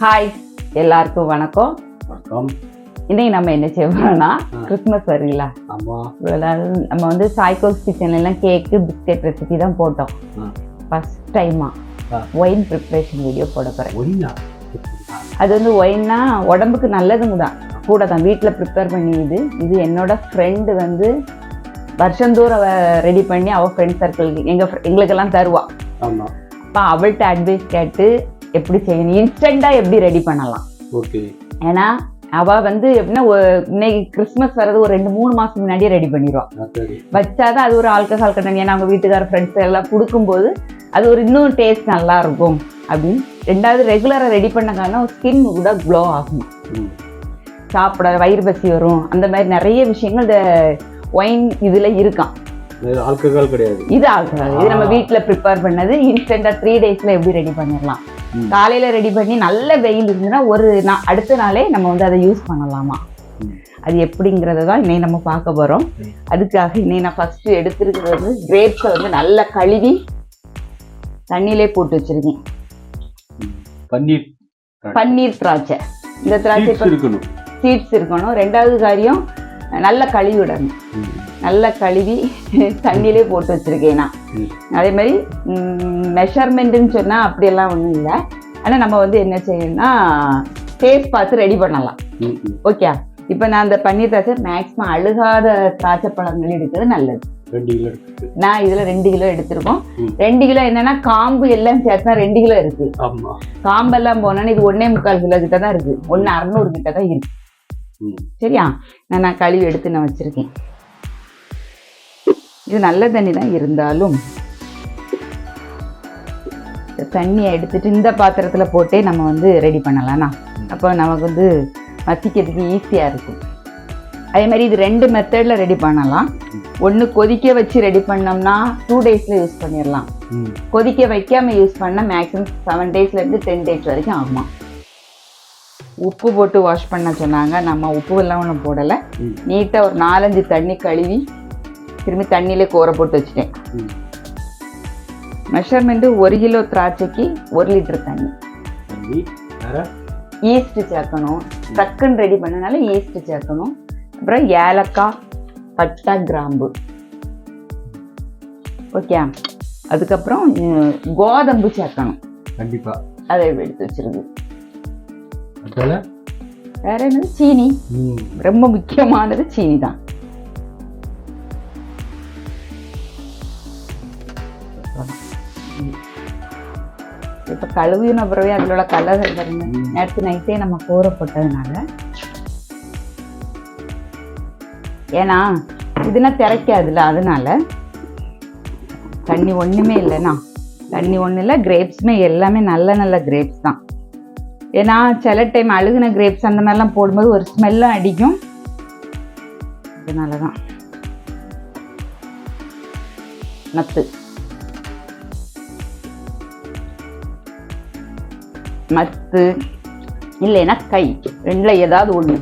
Hi, எல்லாருக்கும் வணக்கம். வணக்கம். இன்னைக்கு நம்ம என்ன செய்வோம்னா, கிறிஸ்மஸ் வருங்களா, நம்ம வந்து சாய்கோஸ் கிச்சன்ல எல்லாம் கேக்கு பிஸ்கெட் ரெசிபி தான் போட்டோம். ஃபர்ஸ்ட் டைமா ஒயின் ப்ரிப்பரேஷன் வீடியோ போட போறேன். அது வந்து ஒயின்னா உடம்புக்கு நல்லதுங்க தான் கூட தான் வீட்டில் ப்ரிப்பேர் பண்ணி இது என்னோட ஃப்ரெண்டு வந்து வருஷந்தோறும் ரெடி பண்ணி அவள் ஃப்ரெண்ட் சர்க்கிள் எங்களுக்கெல்லாம் தருவா. அப்போ அவள்கிட்ட அட்வைஸ் கேட்டு எப்படி செய்யணும், இன்ஸ்டண்ட்டாக எப்படி ரெடி பண்ணலாம். ஓகே. ஏன்னா அவள் வந்து எப்படின்னா இன்னைக்கு கிறிஸ்மஸ் வர்றது ஒரு 2-3 மாதம் முன்னாடியே ரெடி பண்ணிடுவான். வச்சாதான் அது ஒரு ஆல்கஹால் கண்டென்ட். ஏன்னா அவங்க வீட்டுக்கார ஃப்ரெண்ட்ஸ் எல்லாம் கொடுக்கும்போது அது ஒரு இன்னும் டேஸ்ட் நல்லா இருக்கும் அப்படின்னு. ரெண்டாவது ரெகுலராக ரெடி பண்ண காரணம் ஸ்கின் கூட க்ளோ ஆகும், சாப்பிட வயிறு பசி வரும், அந்த மாதிரி நிறைய விஷயங்கள் இந்த ஒயின் இதில் இருக்கான். ஆல்கஹால் கிடையாது, இது ஆல்கஹால். இது நம்ம வீட்டில் ப்ரிப்பேர் பண்ணது. இன்ஸ்டண்ட்டாக 3 daysல எப்படி ரெடி பண்ணிடலாம். காலையில ரெடி பண்ணி நல்ல வெயில் இருந்துன்னா அடுத்த நாளே நம்ம வந்து அதை யூஸ் பண்ணலாமா. அது எப்படிங்கிறத தான் இன்னைக்கு நம்ம பார்க்க போறோம். அதுக்காக இன்னைக்கு நான் ஃபர்ஸ்ட் எடுத்துருக்கிறது வந்து கிரேப்ஸை வந்து நல்லா கழுவி தண்ணியிலே போட்டு வச்சிருக்கேன். பன்னீர் திராட்சை. இந்த திராட்சை சீட்ஸ் இருக்கணும். ரெண்டாவது காரியம் நல்லா கழுவி விடணும். நல்லா கழுவி தண்ணியிலே போட்டு வச்சிருக்கேன் நான். அதே மாதிரி மெஷர்மெண்ட்டுன்னு சொன்னால் அப்படியெல்லாம் ஒன்றும் இல்லை. ஆனால் நம்ம வந்து என்ன செய்யணும்னா டேஸ்ட் பார்த்து ரெடி பண்ணலாம். ஓகே. இப்போ நான் அந்த பன்னீர் திராட்சை மேக்ஸிமம் அழுகாத திராட்சை பழங்கள் எடுக்கிறது நல்லது. 2 கிலோ நான் இதில் 2 கிலோ எடுத்திருக்கோம். 2 கிலோ என்னன்னா காம்பு எல்லாம் சேர்த்தா 2 கிலோ இருக்கு. காம்பெல்லாம் போனோன்னா இது 1.25 கிலோ கிட்ட தான் இருக்கு. 1.600 கிட்ட தான் இருக்கு. சரியா? நான் கழுவி எடுத்து நான் வச்சிருக்கேன். இது நல்ல தண்ணி தான் இருந்தாலும் தண்ணியை எடுத்துட்டு இந்த பாத்திரத்தில் போட்டே நம்ம வந்து ரெடி பண்ணலாம்னா அப்போ நமக்கு வந்து மசிக்கிறதுக்கு ஈஸியாக இருக்கும். அதே மாதிரி இது 2 மெத்தடில் ரெடி பண்ணலாம். ஒன்று கொதிக்க வச்சு ரெடி பண்ணோம்னா 2 daysல யூஸ் பண்ணிடலாம். கொதிக்க வைக்காம யூஸ் பண்ணால் மேக்ஸிமம் 7 daysலேருந்து 10 days வரைக்கும் ஆகுமா. உப்பு போட்டு வாஷ் பண்ண சொன்னாங்க. நம்ம உப்பு எல்லாம் ஒன்றும் போடலை. நீட்டாக ஒரு 4-5 தண்ணி கழுவி திரும்பி தண்ணியிலே கோர போட்டு வச்சுட்டேன். மெஷர்மெண்ட்டு 1 கிலோ திராட்சைக்கு 1 லிட்டர் தண்ணி. ஈஸ்ட் சேர்க்கணும். டக்குன்னு ரெடி பண்ணனால ஈஸ்ட் சேர்க்கணும். அப்புறம் ஏலக்காய், பட்டை, கிராம்பு. ஓகே. அதுக்கப்புறம் கோதம்பு சேர்க்கணும் கண்டிப்பா. அதை எடுத்து வச்சிருக்கு. வேற என்னது, சீனி. ரொம்ப முக்கியமானது சீனி தான். இப்ப கழுவின பிறவே அதில் உள்ள கலர்கள் பாருங்க. நேற்று நைட்டே நம்ம கூற போட்டதுனால, ஏன்னா இதுனா திரைக்காதுல, அதனால தண்ணி ஒண்ணுமே இல்லைண்ணா. தண்ணி ஒன்றும் இல்லை. கிரேப்ஸுமே எல்லாமே நல்ல நல்ல கிரேப்ஸ் தான். ஏன்னா சில டைம் அழுகுன கிரேப்ஸ் அந்த மாதிரிலாம் போடும்போது ஒரு ஸ்மெல்லும் அடிக்கும். அதனால தான். மத்து இல்லைன்னா கை, 2ல ஏதாவது ஒண்ணு.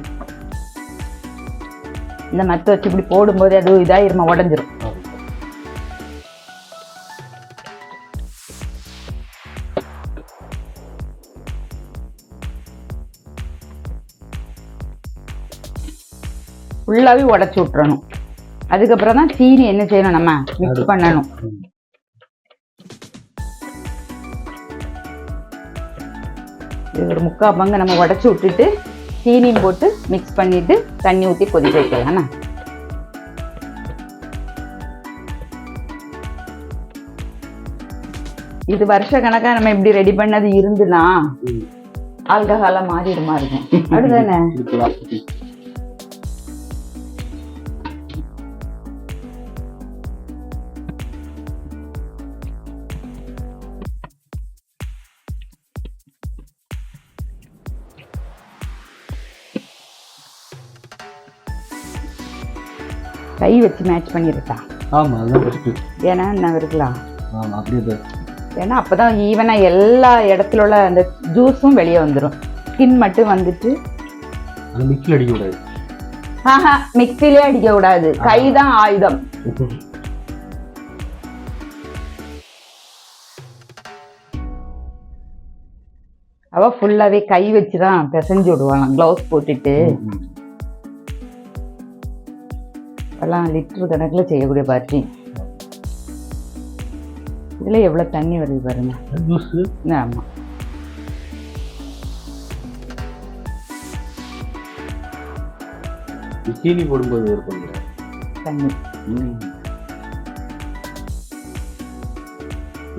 இந்த மத்து வச்சு இப்படி போடும்போது அது இதாயிருமா, உடஞ்சிரும். ஃபுல்லாவே உடச்சி விட்டுறணும். அதுக்கப்புறம் தான் சீனி என்ன செய்யணும், நம்ம மிக்ஸ் பண்ணணும். இது ஒரு 3/4 பங்கு நம்ம உடச்சி விட்டுட்டு சீனியும் போட்டு மிக்ஸ் பண்ணிட்டு தண்ணி ஊற்றி கொதிக்க வைக்கலாம்ண்ணா. இது வருஷ கணக்கா நம்ம இப்படி ரெடி பண்ணது இருந்துன்னா ஆல்கஹாலா மாறிடுமா இருக்கும். அப்படிதானே? கை வச்சு மேட்ச் பண்ணிருக்கா. ஆமா, அதான் பெஸ்ட். ஏன்னா என்ன இருக்கலாம். ஆமா, அப்படியே. ஏன்னா அப்பதான் ஈவனா எல்லா இடத்துல உள்ள அந்த ஜூஸும் வெளியே வந்துடும். ஸ்கின் மட்டும் வந்துட்டு மிக்ஸில் அடிக்க கூடாது. மிக்ஸிலே அடிக்க கூடாது. கைதான் ஆயுதம். அவ ஃபுல்லாவே கை வச்சுதான் பிசைஞ்சு விடுவாளாம், க்ளவுஸ் போட்டுட்டு. எல்லாம் லிட்டர் கணக்குல செய்யக்கூடிய பார்ட்டி. இதுல எவ்வளவு தண்ணி வருது பாருங்க. ஆமா, சீனி போடும்போது தண்ணி.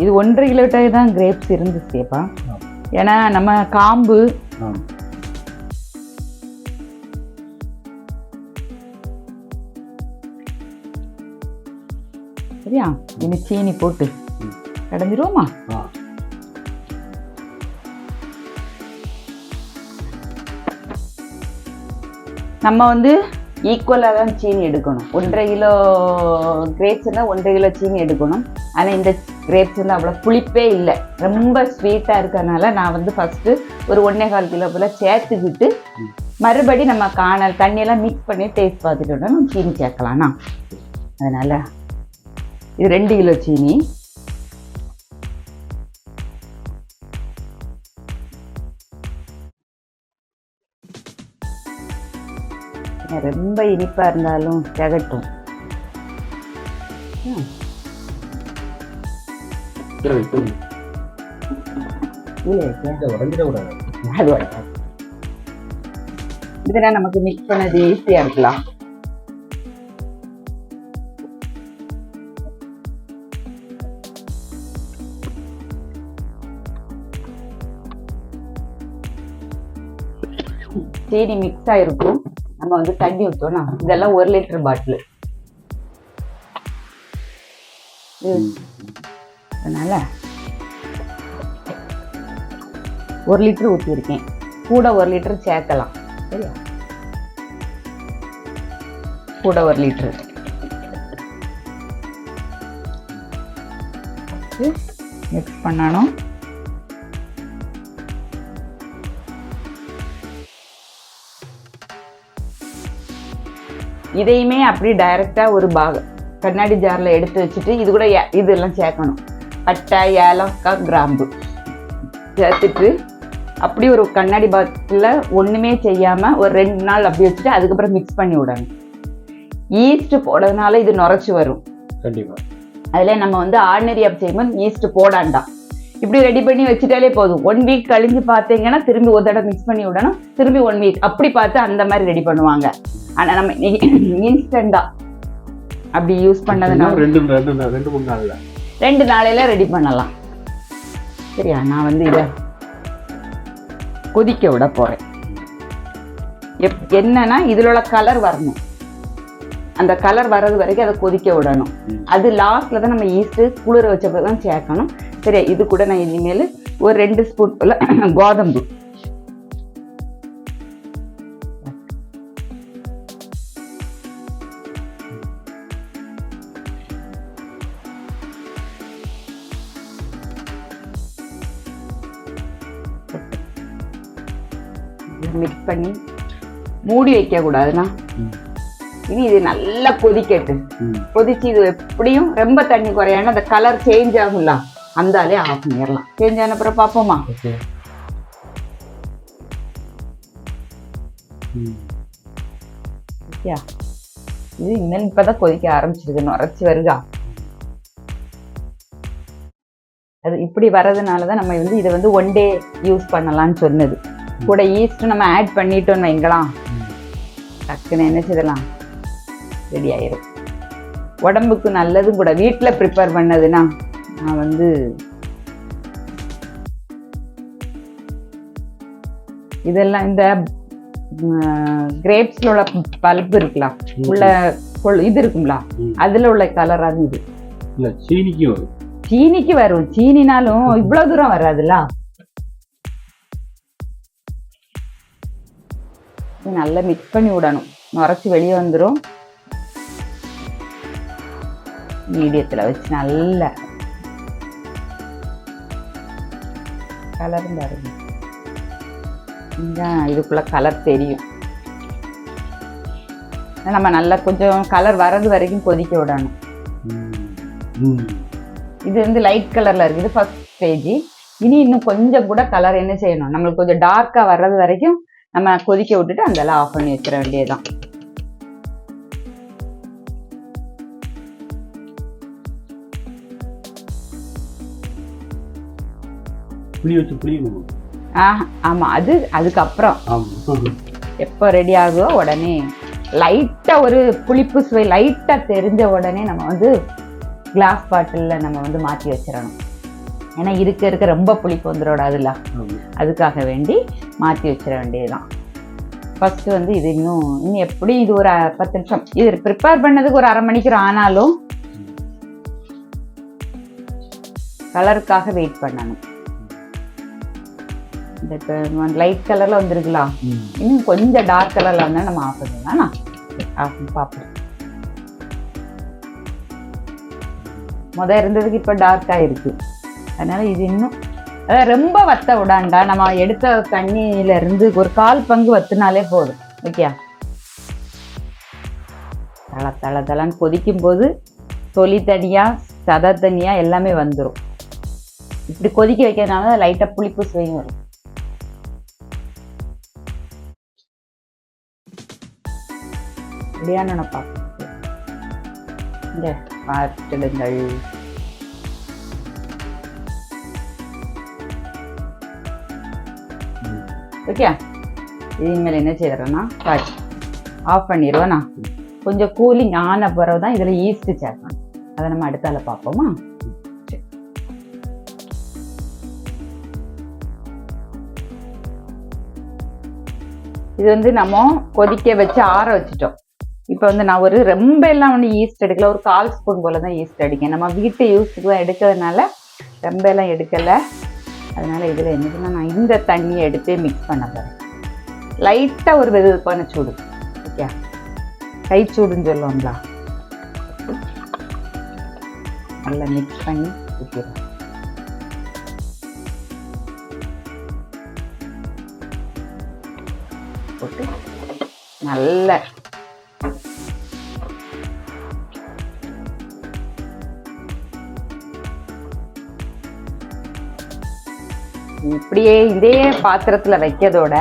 இது 1.5 கிலோ தான் கிரேப்ஸ் இருந்துச்சுப்பா. ஏன்னா நம்ம காம்பு சரியா, இனி சீனி போட்டு கடைஞ்சிருவோமா? நம்ம வந்து ஈக்குவலாக தான் சீனி எடுக்கணும். 1.5 கிலோ கிரேப்ஸ்னா 1.5 கிலோ சீனி எடுக்கணும். ஆனால் இந்த கிரேப்ஸ் வந்து அவ்வளோ புளிப்பே இல்லை, ரொம்ப ஸ்வீட்டாக இருக்கறனால நான் வந்து ஃபஸ்ட்டு ஒரு 1.25 கிலோ போல் சேர்த்துக்கிட்டு மறுபடி நம்ம தண்ணியெல்லாம் மிக்ஸ் பண்ணி டேஸ்ட் பார்த்துட்டோம்னா நம்ம சீனி சேர்க்கலாம்ண்ணா. அதனால் இது 2 கிலோ சீனி. ரொம்ப இனிப்பா இருந்தாலும் திகட்டும். இதுனா நமக்கு மிக்ஸ் பண்ணது ஈஸியா இருக்கலாம். சீனி மிக்ஸ் ஆயிருக்கும். நம்ம வந்து தண்ணி ஊற்றோம்னா இதெல்லாம் 1 லிட்டர் பாட்டில். அதனால 1 லிட்டர் ஊற்றிருக்கேன். கூட 1 லிட்டர் சேர்க்கலாம். சரியா, கூட 1 லிட்டர் மிக்ஸ் பண்ணணும். இதையுமே அப்படி டைரக்டா ஒரு கண்ணாடி ஜார்ல எடுத்து வச்சுட்டு இது கூட இதெல்லாம் சேர்க்கணும். பட்டை, ஏலக்காய், கிராம்பு சேர்த்துட்டு அப்படி ஒரு கண்ணாடி பாட்டில ஒண்ணுமே செய்யாம ஒரு 2 நாள் அப்படி வச்சுட்டு அதுக்கப்புறம் மிக்ஸ் பண்ணி விடணும். ஈஸ்ட் போடுறதுனால இது நுரைச்சு வரும். கண்டிப்பா. அதுல நம்ம வந்து ஆர்டினரி ஆப் செய்யும்போது ஈஸ்ட் போடாண்டாம். இப்படி ரெடி பண்ணி வச்சுட்டாலே போதும். 1 வீக் கழிஞ்சு பார்த்தீங்கன்னா திரும்பி ஒரு தடவை மிக்ஸ் பண்ணி விடணும். திரும்பி 1 வீக் அப்படி பார்த்து அந்த மாதிரி ரெடி பண்ணுவாங்க. ஆனா நம்ம இன்ஸ்டண்டா அப்படி யூஸ் பண்ணதுனால 2 நாளையில ரெடி பண்ணலாம். சரியா, நான் வந்து இத கொதிக்க விட போறேன். என்னன்னா இதுல உள்ள கலர் வரணும். அந்த கலர் வர்றது வரைக்கும் அதை கொதிக்க விடணும். அது லாஸ்ட்ல தான் நம்ம ஈஸ்ட் குளிர வச்சப்பதான் சேர்க்கணும். சரியா, இது கூட நான் இனிமேல் ஒரு 2 ஸ்பூன் போல கோதம்பு மிக்ஸ் பண்ணி மூடி வைக்க கூடாதுன்னா இனி இது நல்லா கொதிக்கட்டு. கொதிச்சு இது எப்படியும் ரொம்ப தண்ணி குறையாம அந்த கலர் சேஞ்ச் ஆகும்ல, அந்தாலே ஆஃப் பண்ணிடலாம். சேஞ்ச் ஆன அப்புறம் பார்ப்போமா? இது இன்னும் இப்பதான் கொதிக்க ஆரம்பிச்சிருக்கு, நுரைச்சி வருதா. அது இப்படி வர்றதுனாலதான் நம்ம வந்து இதை வந்து 1 டே யூஸ் பண்ணலாம்னு சொன்னது. கூட ஈஸ்ட் நம்ம ஆட் பண்ணிட்டோம்னு வைங்களாம், டக்குன்னு என்ன செய்யலாம், ரெடி ஆயிரும். உடம்புக்கு நல்லதும் கூட. வீட்டில் ப்ரிப்பேர் பண்ணதுன்னா நான் வந்து இதெல்லாம் இந்த கிரேப்ஸ்ல உள்ள பல்ப் இருக்கலாம், உள்ள இது இருக்குங்களா, அதுல உள்ள கலரா இது சீனிக்கு வரும். சீனினாலும் இவ்வளவு தூரம் வராதுல்ல. நல்லா மிக்ஸ் பண்ணி விடணும். நுரைச்சி வெளியே வந்துடும். மீடியத்துல வச்சு நல்ல கலர் பாருங்க. இதுக்குள்ள கலர் தெரியும். நம்ம நல்லா கொஞ்சம் கலர் வர்றது வரைக்கும் கொதிக்க விடணும். இது வந்து லைட் கலர்ல இருக்கு. இது ஃபர்ஸ்ட் ஸ்டேஜ். இனி இன்னும் கொஞ்சம் கூட கலர் என்ன செய்யணும், நம்மளுக்கு கொஞ்சம் டார்க்கா வர்றது வரைக்கும் நம்ம கொதிக்க விட்டுட்டு அதெல்லாம் ஆஃப் பண்ணி வச்சிட வேண்டியதுதான். ஆமா, அதுக்கப்புறம் எப்போ ரெடி ஆகுதோ உடனே லைட்டா ஒரு புளிப்பு சுவை லைட்டா தெரிஞ்ச உடனே நம்ம வந்து கிளாஸ் பாட்டில்ல நம்ம வந்து மாற்றி வச்சிடணும். ஏன்னா இருக்க ரொம்ப புளிப்பு வந்துடாதுல்ல, அதுக்காக வேண்டி மாற்றி வச்சிட வேண்டியதுதான். ஃபர்ஸ்ட் வந்து இது இன்னும் எப்படி இது ஒரு 10 நிமிஷம் இது ப்ரிப்பேர் பண்ணதுக்கு ஒரு 1/2 மணிக்கு ஆனாலும் கலருக்காக வெயிட் பண்ணணும். இந்த லைட் கலர்ல வந்துருக்கலாம், இன்னும் கொஞ்சம் டார்க் கலர்ல வந்தா நம்ம ஆஃப் பண்ணலாம். பார்ப்போம். இருந்ததுக்கு இப்ப டார்க்கா இருக்கு, அதனால இது இன்னும் ரொம்ப வத்த விடாண்டா. நம்ம எடுத்த தண்ணியில இருந்து ஒரு 1/4 பங்கு வத்துனாலே போதும். ஓகே, தளன்னு கொதிக்கும் போது தொளி தனியா சத தனியா எல்லாமே வந்துடும். இப்படி கொதிக்க வைக்கிறதுனால லைட்டா புளிப்பு சுவையும் வரும். இப்படியான இந்த பார்த்துடுங்கள். ஓகே, இனிமேல் என்ன செய்யறேன்னா ஆஃப் பண்ணிடுவேண்ணா. கொஞ்சம் கூலிங் ஆன பிறகு தான் இதில் ஈஸ்ட் சேர்க்கணும். அதை நம்ம அடுத்தால பார்ப்போமா? இது வந்து நம்ம கொதிக்க வச்சு ஆற வச்சுட்டோம். இப்போ வந்து நான் ஒரு ரொம்ப எல்லாம் வந்து ஈஸ்ட் எடுக்கல, ஒரு 1/4 ஸ்பூன் போல தான் ஈஸ்ட் அடிக்கேன். நம்ம வீட்டு யூஸ்க்கு தான் எடுக்கிறதுனால ரொம்ப எல்லாம் எடுக்கலை. அதனால இதில் என்னதுன்னா நான் இந்த தண்ணியை எடுத்து மிக்ஸ் பண்ண போகிறேன். லைட்டாக ஒரு வெதுப்பான சூடு. ஓகே, கை சூடுன்னு சொல்லுவோங்களா, நல்லா மிக்ஸ் பண்ணி ஊற்றிடுறேன். போட்டு நல்ல இப்படியே இதே பாத்திரத்துல வைக்கிறதோட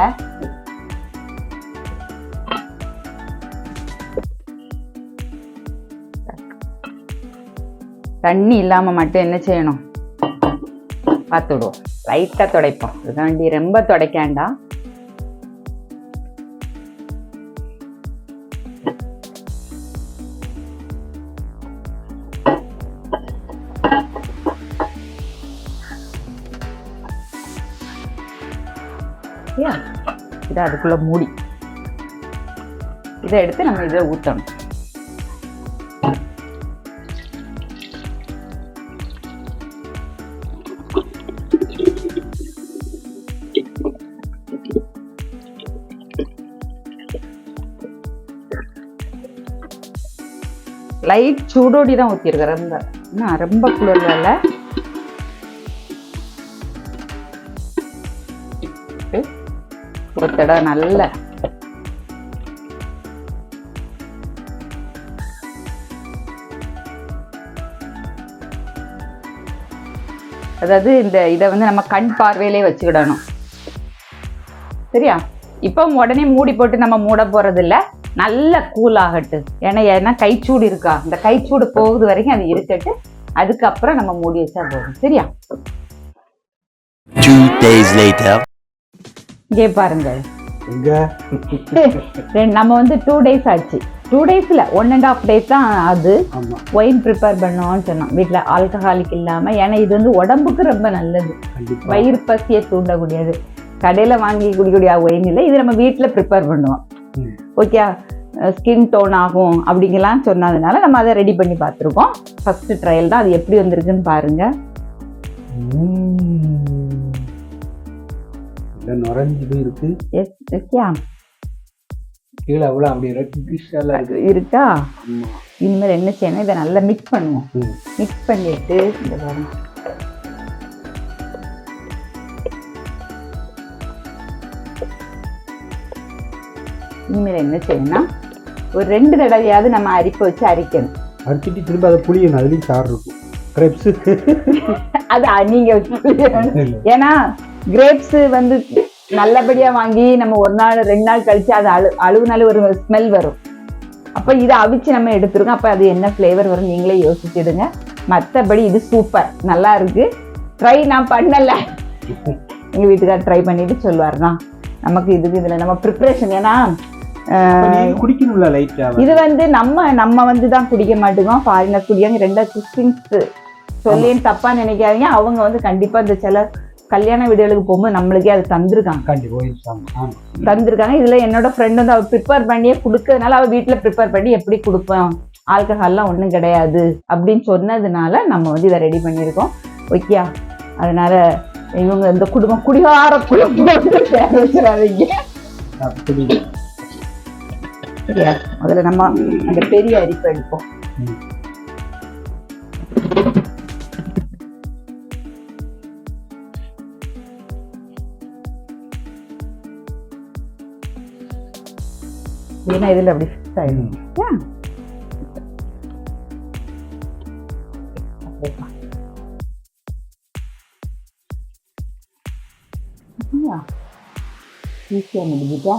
தண்ணி இல்லாம மட்டும் என்ன செய்யணும் பார்த்துடுவோம். லைட்டா துடைப்போம், அதுக்காண்டி ரொம்ப துடைக்காண்டா. இதை அதுக்குள்ள மூடி இதை எடுத்து நம்ம இதை ஊற்றணும். லைட் சூடோடி தான் ஊற்றிருக்கிறேன், ரொம்ப குளிர்ல இல்லை. ஒரு தடவை நல்ல அதாவது இதை வந்து நம்ம கண் பார்வையிலே வச்சுக்கிடணும். சரியா? இப்போ உடனே மூடி போட்டு நம்ம மூட போறது இல்லை, நல்ல கூல் ஆகட்டு. ஏன்னா கைச்சூடு இருக்கா, இந்த கைச்சூடு போகுது வரைக்கும் அது இருக்கட்டு, அதுக்கப்புறம் நம்ம மூடி வச்சா போதும். சரியா? 2 days later. இங்கே பாருங்க, நம்ம வந்து 2 days ஆச்சு. 2 daysல 1.5 days தான் அது ஒயின் ப்ரிப்பேர் பண்ணோம்னு சொன்னோம், வீட்டில் ஆல்கஹாலிக் இல்லாம. ஏன்னா இது வந்து உடம்புக்கு ரொம்ப நல்லது, வயிறு பசியை தூண்டக்கூடியது. கடையில வாங்கி குடிக்கூடிய ஒயின் இல்லை, இது நம்ம வீட்டில் ப்ரிப்பேர் பண்ணுவோம். ஓகே, ஸ்கின் டோன் ஆகும் அப்படிங்கலாம் சொன்னதுனால நம்ம அதை ரெடி பண்ணி பார்த்துருக்கோம். ஃபர்ஸ்ட் ட்ரையல் தான், அது எப்படி வந்திருக்குன்னு பாருங்க. இருக்கு கீழே அவ்வளோ அப்படி இருக்கா. இனிமேல் என்ன செய்யணும், இதை நல்லா மிக்ஸ் பண்ணுவோம். மிக்ஸ் பண்ணிட்டு இந்த பாருங்க, இனிமேல் என்ன செய்யணும்னா ஒரு 2 தடவையாவது நம்ம அரிப்பை வச்சு அரிக்கணும். அரிச்சிட்டு திரும்ப அதை புளியணும், அதுலேயும் சாறு இருக்கும். அது நீங்க ஏன்னா கிரேப்ஸ் வந்து நல்லபடியா வாங்கி நம்ம ஒரு நாள் 2 நாள் கழிச்சு அது அழுவுனால ஒரு ஸ்மெல் வரும். அப்ப இதை அவிச்சு நம்ம எடுத்துருக்கோம். அப்ப அது என்ன ஃபிளேவர் வரும் நீங்களே யோசிச்சுடுங்க. மற்றபடி இது சூப்பர், நல்லா இருக்கு. ட்ரை நான் பண்ணல, எங்க வீட்டுக்காரர் ட்ரை பண்ணிட்டு சொல்லுவாருன்னா நமக்கு இதுல நம்ம ப்ரிப்பரேஷன். ஏன்னா குடிக்கணும்ல லைட்டா. இது வந்து நம்ம வந்து தான் குடிக்க மாட்டோம், ஃபாரினர் குடிக்காங்க. 2 கிறிஸ்டின்ஸ் சொல்லின்னு தப்பா நினைக்காதீங்க. அவங்க வந்து கண்டிப்பா இந்த சில கல்யாண வீடுகளுக்கு போகும்போது நம்மளுக்கே அது தந்திருக்காங்க. இதுல என்னோட ஃப்ரெண்ட் வந்து அவ ப்ரிப்பேர் பண்ணியே கொடுக்கறதுனால அவ வீட்டுல ப்ரிப்பேர் பண்ணி எப்படி கொடுப்போம், ஆல்கஹால்லாம் ஒன்றும் கிடையாது அப்படின்னு சொன்னதுனால நம்ம வந்து இதை ரெடி பண்ணியிருக்கோம். ஓகே, அதனால இவங்க இந்த குடும்பம் குடிகார குடும்பம் வச்சிடாதீங்க. அதுல நம்ம அந்த பெரிய அரிப்பை எடுப்போம். ஏன்னா இதுல அப்படி ஃபிக்ஸ் ஆயிடும். ஈஸியா முடிஞ்சுட்டா.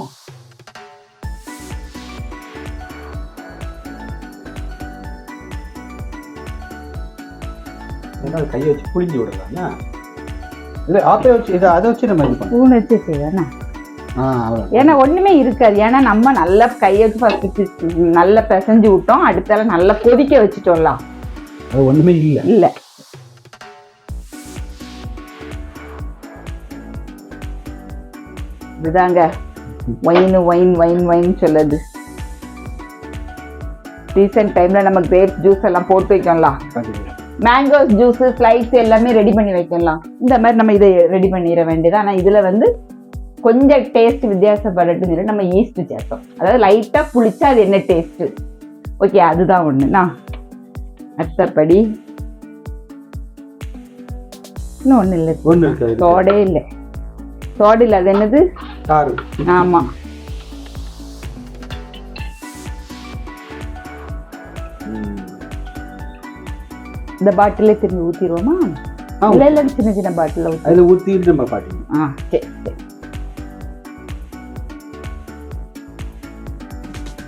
கையை வச்சு புளிஞ்சு விடலாம். இல்ல ஆப்பை வச்சு இதை அதை வச்சு நம்ம ஸ்பூன் வச்சு செய்வேண்ணா. ஏன்னா ஒண்ணுமே இருக்காது. ஏன்னா நம்ம நல்லா கையை நல்லா பிசைஞ்சு விட்டோம், அடுத்தால நல்லா கொதிக்க வச்சுட்டோம்லாம். அது ஒண்ணுமே இல்ல. இதுதாங்க ஒயின் சொல்லுது. ரீசெண்ட் டைம்ல நம்ம கிரேப்ஸ் ஜூஸ் எல்லாம் போட்டு வைக்கலாம், மேங்கோஸ் ஜூஸ் ஸ்லைட்ஸ் எல்லாமே ரெடி பண்ணி வைக்கலாம். இந்த மாதிரி நம்ம இதை ரெடி பண்ணிட வேண்டியது. ஆனா இதுல வந்து கொஞ்சம் டேஸ்ட் வித்தியாசப்படட்டும் சொல்லி நம்ம ஈஸ்ட் சேர்த்தோம். அதாவது லைட்டா புளிச்சா அது என்ன டேஸ்ட். ஓகே, அதுதான் ஒண்ணுண்ணா. மற்றபடி இன்னும் ஒண்ணு இல்லை, சோடே இல்லை. சோடு இல்லை, அது என்னது? ஆமா, இந்த பாட்டிலே திரும்பி ஊத்திடுவோமா? இல்ல சின்ன சின்ன பாட்டில் ஊத்தி நம்ம பாட்டி. சரி.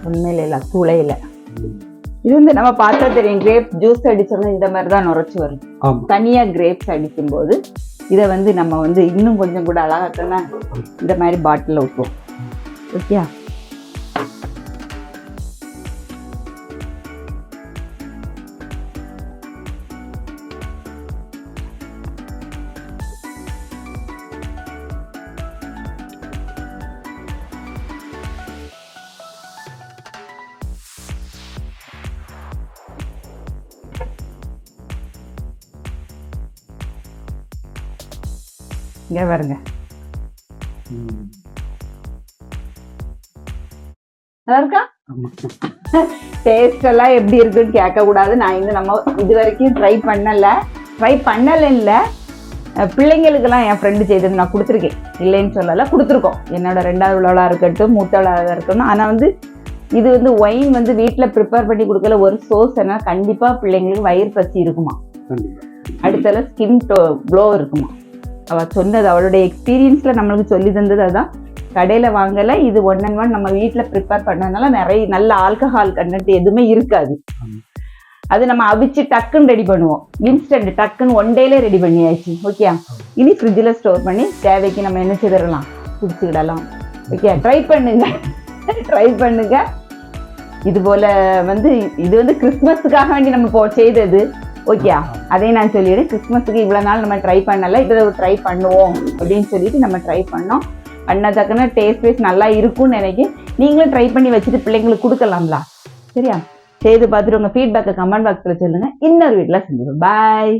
உண்மையில இல்ல, துளையில. இது வந்து நம்ம பார்த்தா தெரியும், கிரேப் ஜூஸ் அடிச்சோம்னா இந்த மாதிரி தான் நுரைச்சு வரும். தனியா கிரேப்ஸ் அடிக்கும் போது இதை வந்து நம்ம வந்து இன்னும் கொஞ்சம் கூட அழகாக்கன்னா இந்த மாதிரி பாட்டில் ஊற்றுவோம். ஓகே, இங்க பாருங்க. நல்லா இருக்கா? டேஸ்ட் எல்லாம் எப்படி இருக்குன்னு கேட்க கூடாது. நான் நம்ம இது வரைக்கும் ட்ரை பண்ணல இல்ல, பிள்ளைங்களுக்கெல்லாம் என் ஃப்ரெண்டு செய்தது நான் கொடுத்துருக்கேன், இல்லைன்னு சொல்லல, கொடுத்துருக்கோம். என்னோட 2வது உள்ளவளா இருக்கட்டும், மூத்தவளாக இருக்கட்டும். ஆனா வந்து இது வந்து ஒயின் வந்து வீட்டுல ப்ரிப்பேர் பண்ணி கொடுக்கல ஒரு சோர்ஸ். என்ன கண்டிப்பா பிள்ளைங்களுக்கு வயிறு பசி இருக்குமா, அடுத்தால ஸ்கின் க்ளோ இருக்குமா. அவ சொன்னது, அவளுடைய எக்ஸ்பீரியன்ஸ்ல நம்மளுக்கு சொல்லி தந்தது அதான். கடையில வாங்கல, இது 1 and 1 நம்ம வீட்டுல ப்ரிப்பேர் பண்ணதுனால நிறைய நல்ல ஆல்கஹால் கண்டென்ட் எதுவுமே இருக்காது. அது நம்ம அவிச்சு டக்குன்னு ரெடி பண்ணுவோம், இன்ஸ்டன்ட் டக்குன்னு 1 dayல ரெடி பண்ணியாச்சு. ஓகே, இனி ஃப்ரிட்ஜில் ஸ்டோர் பண்ணி தேவைக்கு நம்ம என்ன செய்திடலாம், குடிச்சுக்கிடலாம். ஓகே, ட்ரை பண்ணுங்க. இது போல வந்து இது வந்து கிறிஸ்மஸுக்காக வேண்டி நம்ம செய்தது. ஓகே, அதையும் நான் சொல்லிடுறேன். கிறிஸ்மஸுக்கு இவ்வளோ நாள் நம்ம ட்ரை பண்ணல, இதை ட்ரை பண்ணுவோம் அப்படின்னு சொல்லிட்டு நம்ம ட்ரை பண்ணோம். பண்ணதுக்குன்னா டேஸ்ட் வைஸ் நல்லா இருக்கும்னு நினைக்கிறேன். நீங்களும் ட்ரை பண்ணி வச்சுட்டு பிள்ளைங்களுக்கு கொடுக்கலாம்ல. சரியா? செய்து பார்த்துட்டு உங்கள் ஃபீட்பேக்கை கமெண்ட் பாக்ஸில் சொல்லுங்கள். இன்னொரு வீட்டில் செஞ்சுருவோம். பாய்.